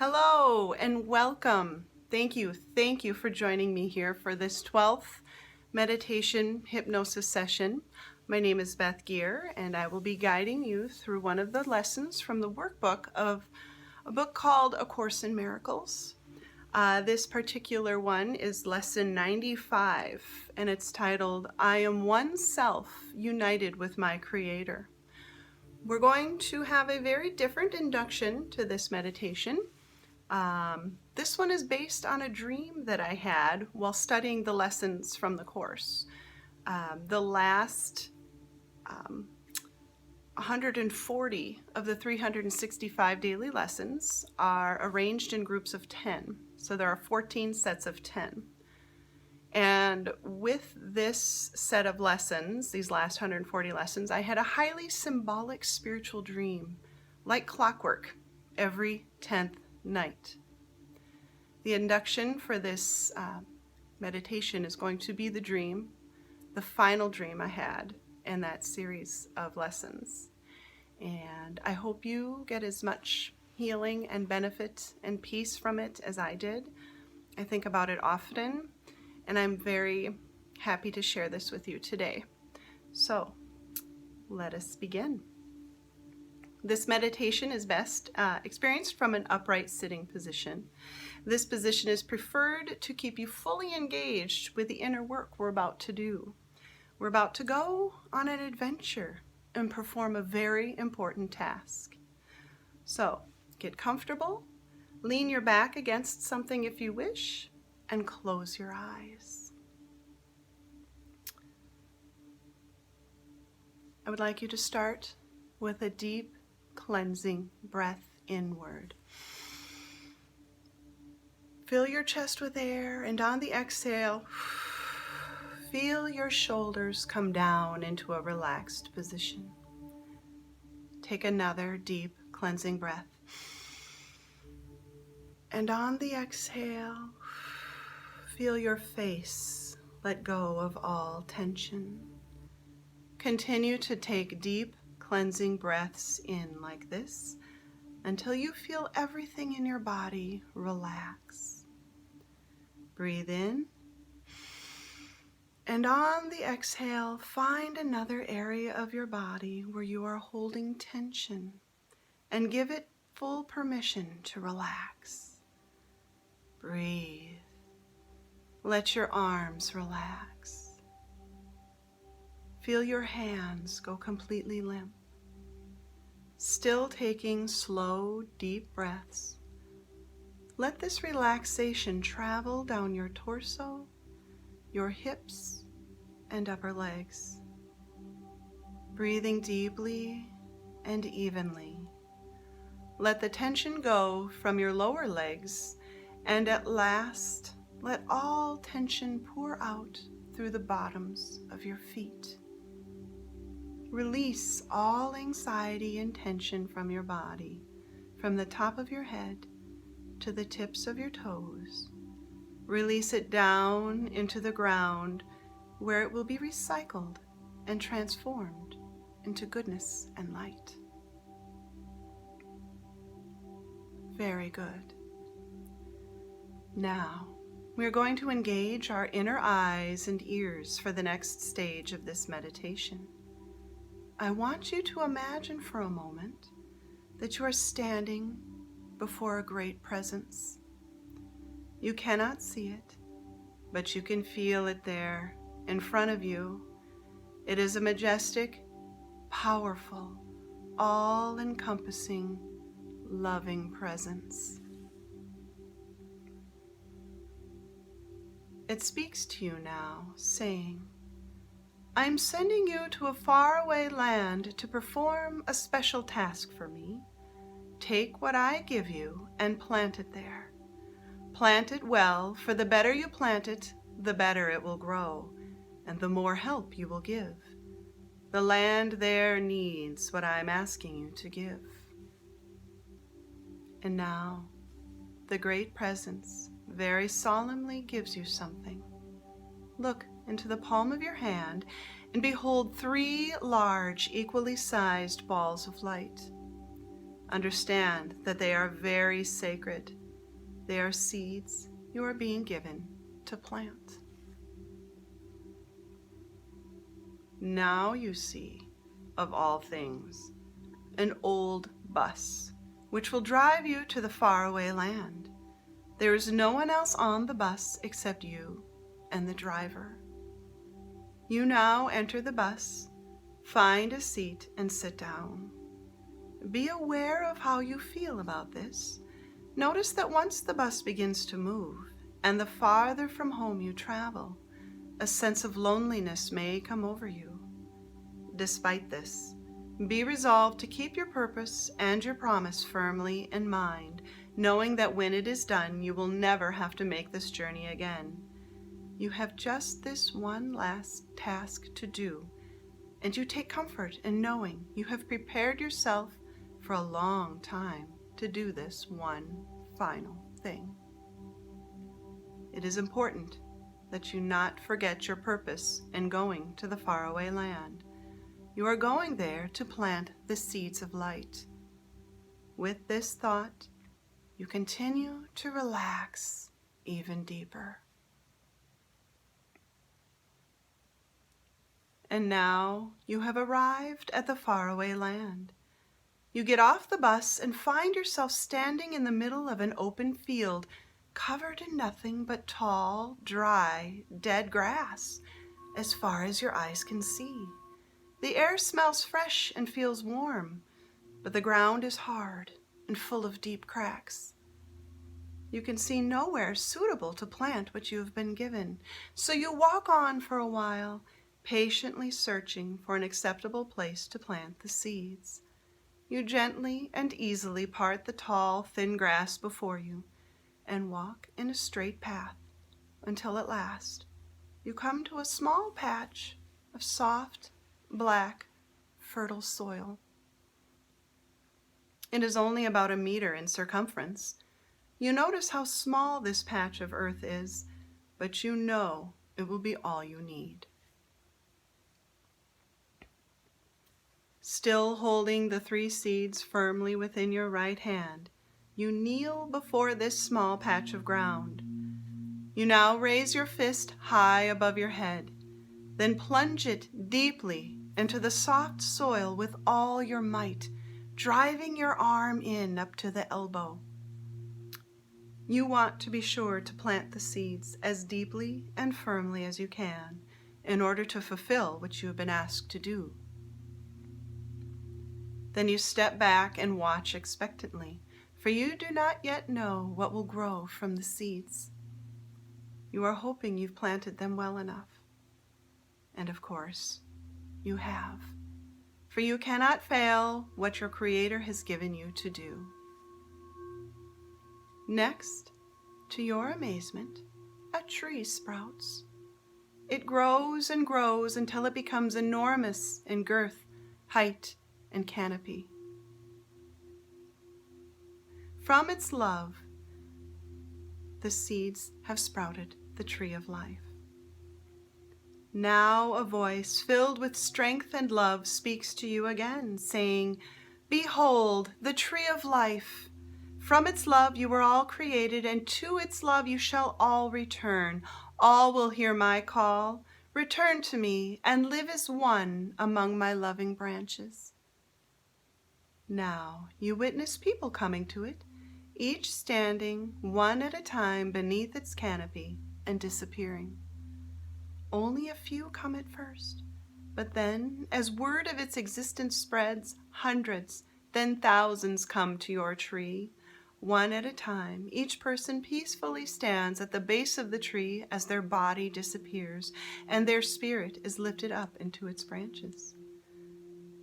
Hello and welcome. Thank you for joining me here for this 12th meditation hypnosis session. My name is Beth Gear and I will be guiding you through one of the lessons from the workbook of a book called A Course in Miracles. This particular one is lesson 95 and it's titled, I Am One Self United with My Creator. We're going to have a very different induction to this meditation. This one is based on a dream that I had while studying the lessons from the course. The last 140 of the 365 daily lessons are arranged in groups of 10. So there are 14 sets of 10. And with this set of lessons, these last 140 lessons, I had a highly symbolic spiritual dream, like clockwork, every 10th night. The induction for this meditation is going to be the dream, the final dream I had in that series of lessons. And I hope you get as much healing and benefit and peace from it as I did. I think about it often, and I'm very happy to share this with you today. So let us begin. This meditation is best experienced from an upright sitting position. This position is preferred to keep you fully engaged with the inner work we're about to do. We're about to go on an adventure and perform a very important task. So get comfortable, lean your back against something if you wish, and close your eyes. I would like you to start with a deep cleansing breath inward. Fill your chest with air, and on the exhale, feel your shoulders come down into a relaxed position. Take another deep cleansing breath. And on the exhale, feel your face let go of all tension. Continue to take deep cleansing breaths in like this until you feel everything in your body relax. Breathe in, and on the exhale, find another area of your body where you are holding tension and give it full permission to relax. Breathe. Let your arms relax. Feel your hands go completely limp. Still taking slow, deep breaths. Let this relaxation travel down your torso, your hips, and upper legs. Breathing deeply and evenly. Let the tension go from your lower legs, and at last, let all tension pour out through the bottoms of your feet. Release all anxiety and tension from your body, from the top of your head to the tips of your toes. Release it down into the ground where it will be recycled and transformed into goodness and light. Very good. Now, we are going to engage our inner eyes and ears for the next stage of this meditation. I want you to imagine for a moment that you are standing before a great presence. You cannot see it, but you can feel it there in front of you. It is a majestic, powerful, all-encompassing, loving presence. It speaks to you now, saying, I'm sending you to a faraway land to perform a special task for me. Take what I give you and plant it there. Plant it well, for the better you plant it, the better it will grow, and the more help you will give. The land there needs what I'm asking you to give. And now, the great presence very solemnly gives you something. Look into the palm of your hand and behold 3 large, equally sized balls of light. Understand that they are very sacred. They are seeds you are being given to plant. Now you see, of all things, an old bus, which will drive you to the faraway land. There is no one else on the bus except you and the driver. You now enter the bus, find a seat, and sit down. Be aware of how you feel about this. Notice that once the bus begins to move, and the farther from home you travel, a sense of loneliness may come over you. Despite this, be resolved to keep your purpose and your promise firmly in mind, knowing that when it is done, you will never have to make this journey again. You have just this one last task to do, and you take comfort in knowing you have prepared yourself for a long time to do this one final thing. It is important that you not forget your purpose in going to the faraway land. You are going there to plant the seeds of light. With this thought, you continue to relax even deeper. And now you have arrived at the faraway land. You get off the bus and find yourself standing in the middle of an open field covered in nothing but tall, dry, dead grass as far as your eyes can see. The air smells fresh and feels warm, but the ground is hard and full of deep cracks. You can see nowhere suitable to plant what you have been given, so you walk on for a while, patiently searching for an acceptable place to plant the seeds. You gently and easily part the tall, thin grass before you and walk in a straight path until at last you come to a small patch of soft, black, fertile soil. It is only about 1 meter in circumference. You notice how small this patch of earth is, but you know it will be all you need. Still holding the 3 seeds firmly within your right hand, you kneel before this small patch of ground. You now raise your fist high above your head, then plunge it deeply into the soft soil with all your might, driving your arm in up to the elbow. You want to be sure to plant the seeds as deeply and firmly as you can in order to fulfill what you have been asked to do. Then you step back and watch expectantly, for you do not yet know what will grow from the seeds. You are hoping you've planted them well enough. And of course, you have, for you cannot fail what your Creator has given you to do. Next, to your amazement, a tree sprouts. It grows and grows until it becomes enormous in girth, height, and canopy. From its love, the seeds have sprouted the tree of life. Now a voice filled with strength and love speaks to you again, saying, "Behold, the tree of life. From its love you were all created, and to its love you shall all return. All will hear my call. Return to me and live as one among my loving branches." Now you witness people coming to it, each standing one at a time beneath its canopy and disappearing. Only a few come at first, but then, as word of its existence spreads, hundreds, then thousands come to your tree. One at a time, each person peacefully stands at the base of the tree as their body disappears and their spirit is lifted up into its branches.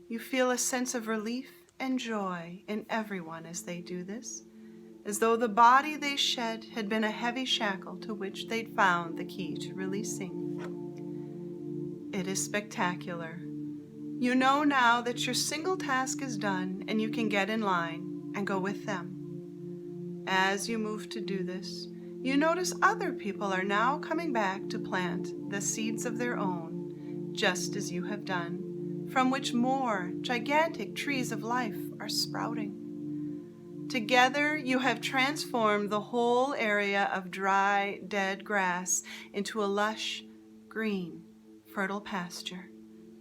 You feel a sense of relief and joy in everyone as they do this, as though the body they shed had been a heavy shackle to which they'd found the key to releasing. It is spectacular. You know now that your single task is done and you can get in line and go with them. As you move to do this, you notice other people are now coming back to plant the seeds of their own, just as you have done, from which more gigantic trees of life are sprouting. Together, you have transformed the whole area of dry, dead grass into a lush, green, fertile pasture,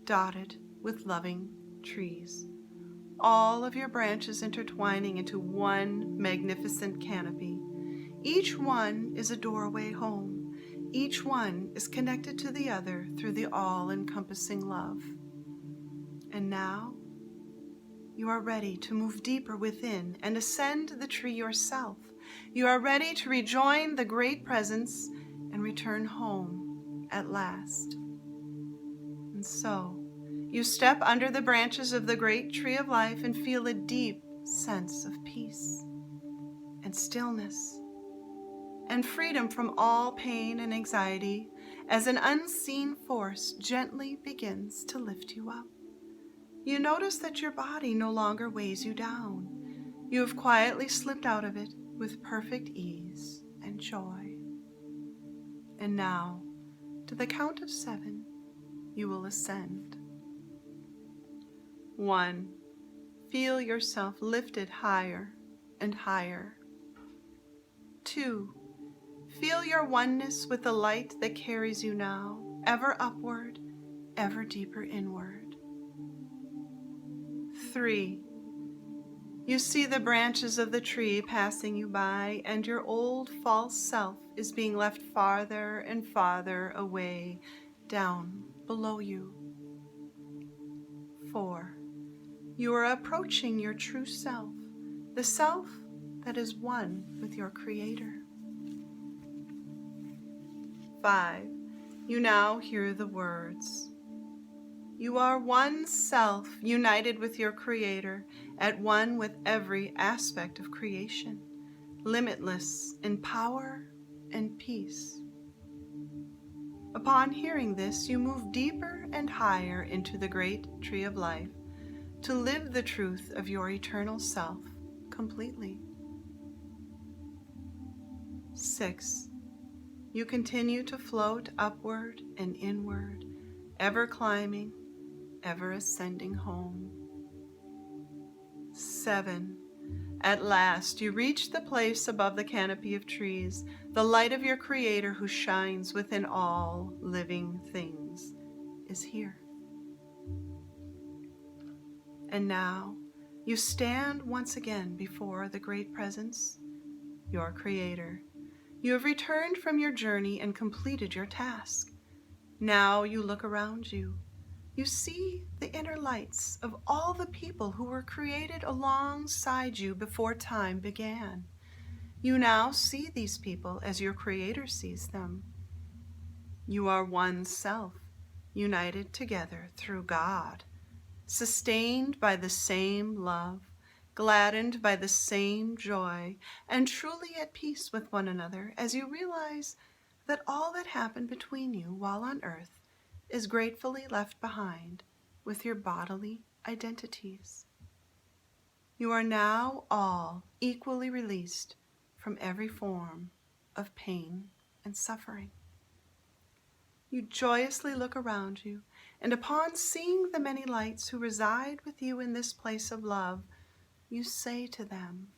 dotted with loving trees. All of your branches intertwining into one magnificent canopy. Each one is a doorway home. Each one is connected to the other through the all-encompassing love. And now, you are ready to move deeper within and ascend the tree yourself. You are ready to rejoin the great presence and return home at last. And so, you step under the branches of the great tree of life and feel a deep sense of peace and stillness and freedom from all pain and anxiety as an unseen force gently begins to lift you up. You notice that your body no longer weighs you down. You have quietly slipped out of it with perfect ease and joy. And now, to the count of 7, you will ascend. 1. Feel yourself lifted higher and higher. 2. Feel your oneness with the light that carries you now, ever upward, ever deeper inward. 3. You see the branches of the tree passing you by, and your old false self is being left farther and farther away, down below you. 4. You are approaching your true self, the self that is one with your Creator. 5. You now hear the words, "You are one self, united with your Creator, at one with every aspect of creation, limitless in power and peace." Upon hearing this, you move deeper and higher into the great tree of life to live the truth of your eternal self completely. 6. You continue to float upward and inward, ever climbing, ever ascending home. 7. At last, you reach the place above the canopy of trees, the light of your Creator who shines within all living things is here. And now, you stand once again before the great presence, your Creator. You have returned from your journey and completed your task. Now you look around you. You see the inner lights of all the people who were created alongside you before time began. You now see these people as your Creator sees them. You are one self, united together through God, sustained by the same love, gladdened by the same joy, and truly at peace with one another as you realize that all that happened between you while on earth is gratefully left behind with your bodily identities. You are now all equally released from every form of pain and suffering. You joyously look around you, and upon seeing the many lights who reside with you in this place of love, you say to them,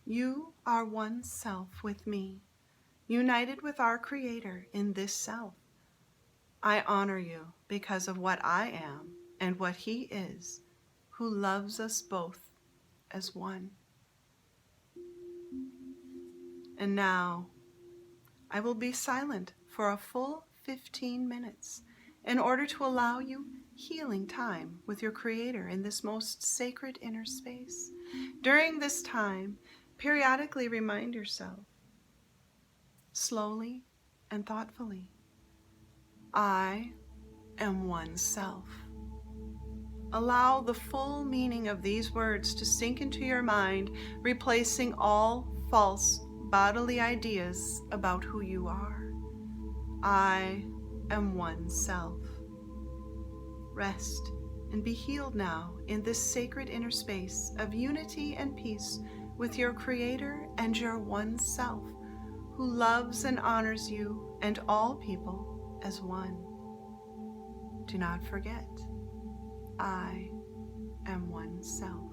"You are one self with me, united with our Creator in this self. I honor you because of what I am and what He is, who loves us both as one." And now, I will be silent for a full 15 minutes in order to allow you healing time with your Creator in this most sacred inner space. During this time, periodically remind yourself, slowly and thoughtfully, I am one self. Allow the full meaning of these words to sink into your mind, replacing all false bodily ideas about who you are. I am one self. Rest and be healed now in this sacred inner space of unity and peace with your Creator and your one self, who loves and honors you and all people as one. Do not forget, I am one self.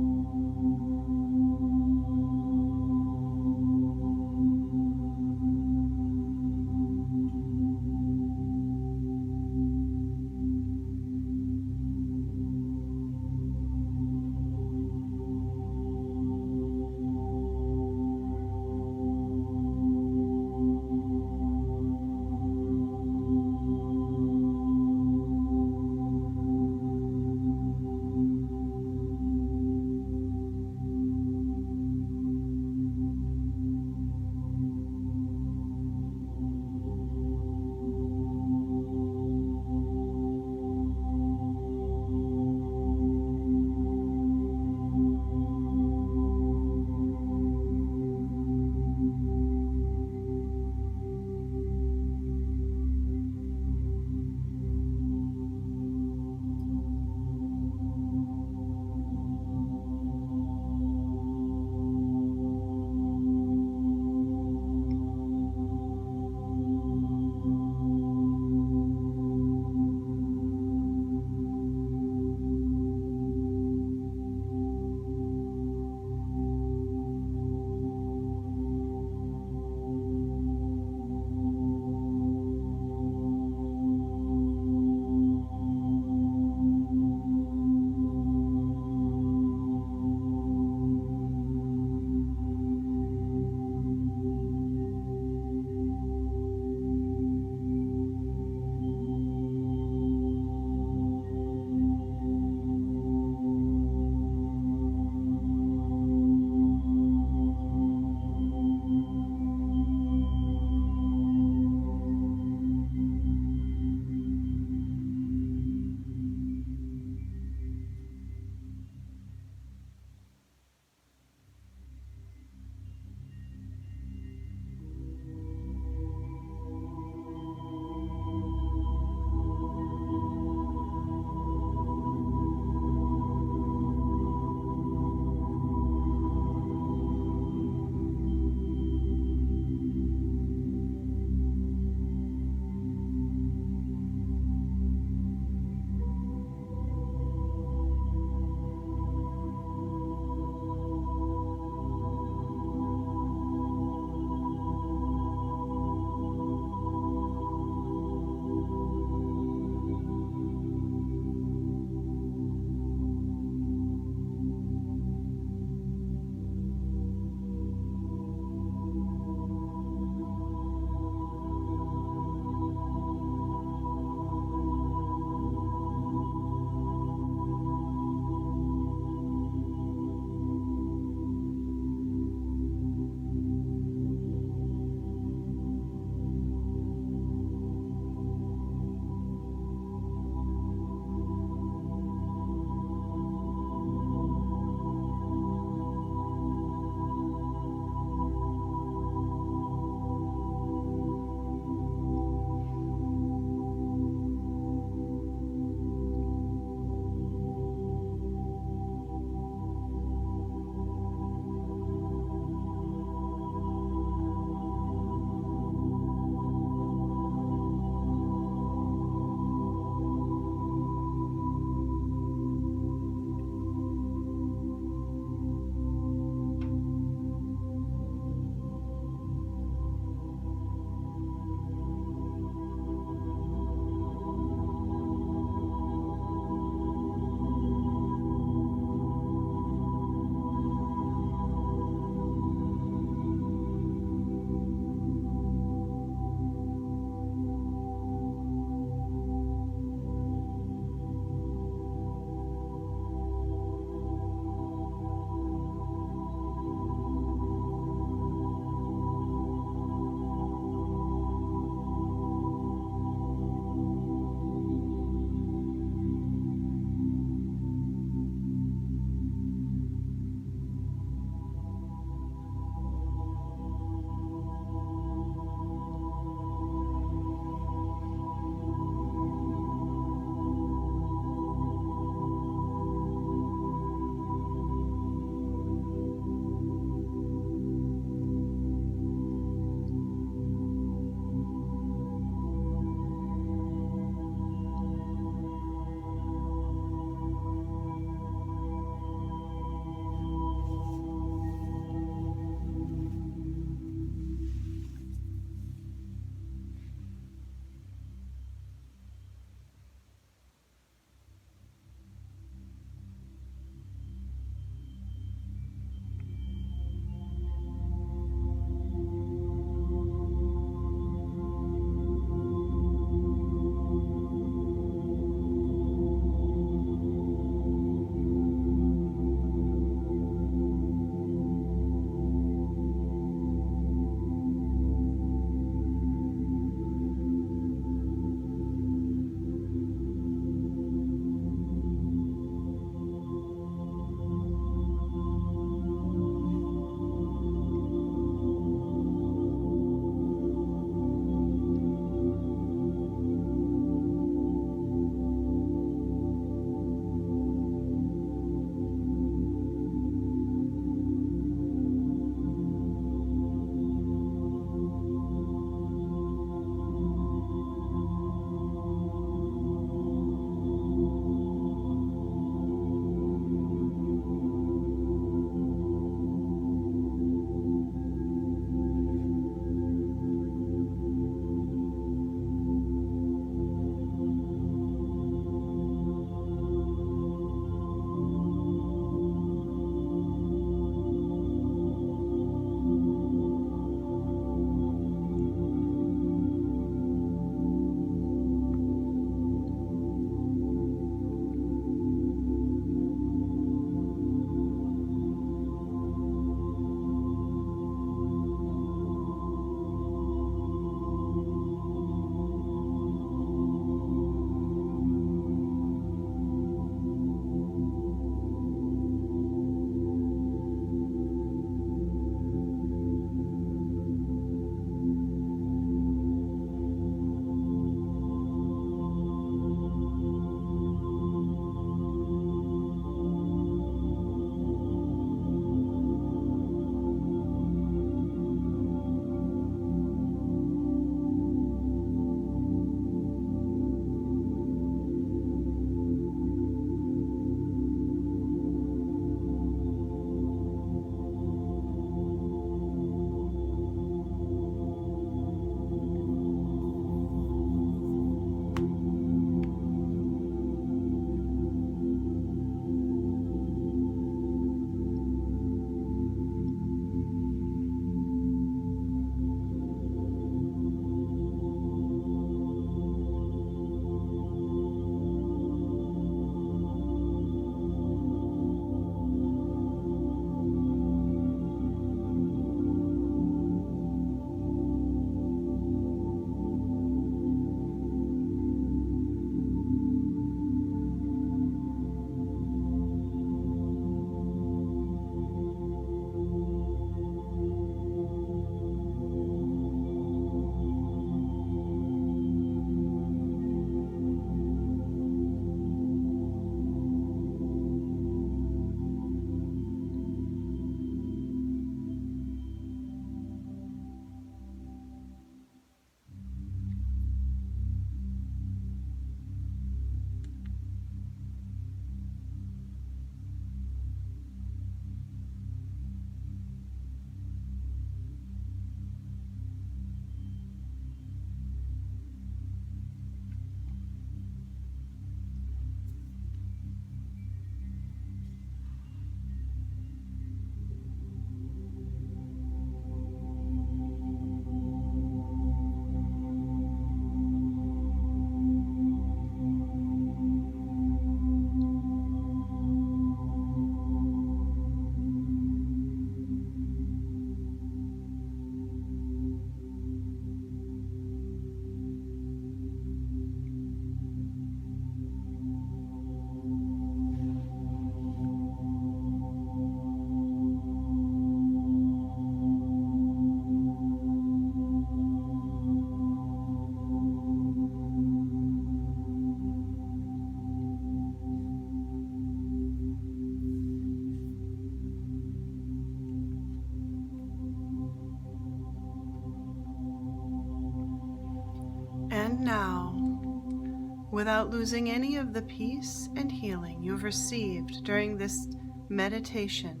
without losing any of the peace and healing you've received during this meditation,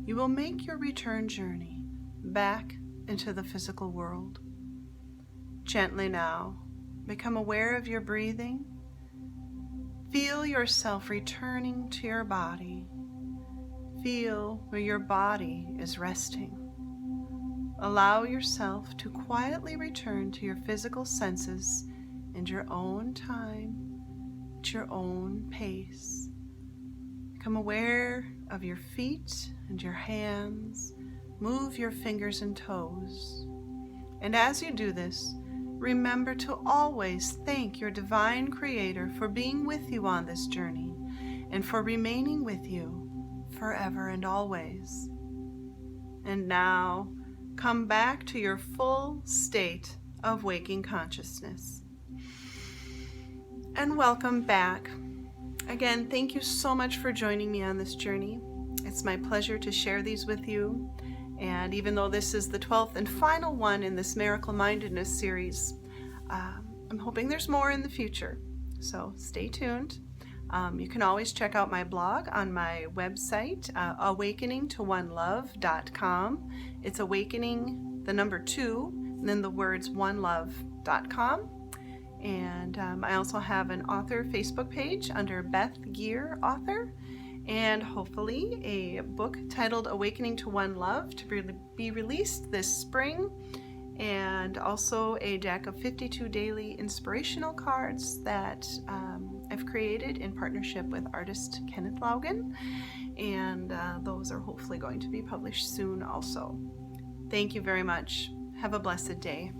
you will make your return journey back into the physical world. Gently now, become aware of your breathing. Feel yourself returning to your body. Feel where your body is resting. Allow yourself to quietly return to your physical senses in your own time, at your own pace. Become aware of your feet and your hands. Move your fingers and toes. And as you do this, remember to always thank your divine creator for being with you on this journey and for remaining with you forever and always. And now, come back to your full state of waking consciousness. And welcome back. Again, thank you so much for joining me on this journey. It's my pleasure to share these with you. And even though this is the 12th and final one in this Miracle Mindedness series, I'm hoping there's more in the future. So stay tuned. You can always check out my blog on my website, awakeningtoonelove.com. It's awakening, the number 2, and then the words onelove.com. And I also have an author Facebook page under Beth Gear Author, and hopefully a book titled Awakening to One Love to be released this spring, and also a deck of 52 daily inspirational cards that I've created in partnership with artist Kenneth Laugen, and those are hopefully going to be published soon also. Thank you very much. Have a blessed day.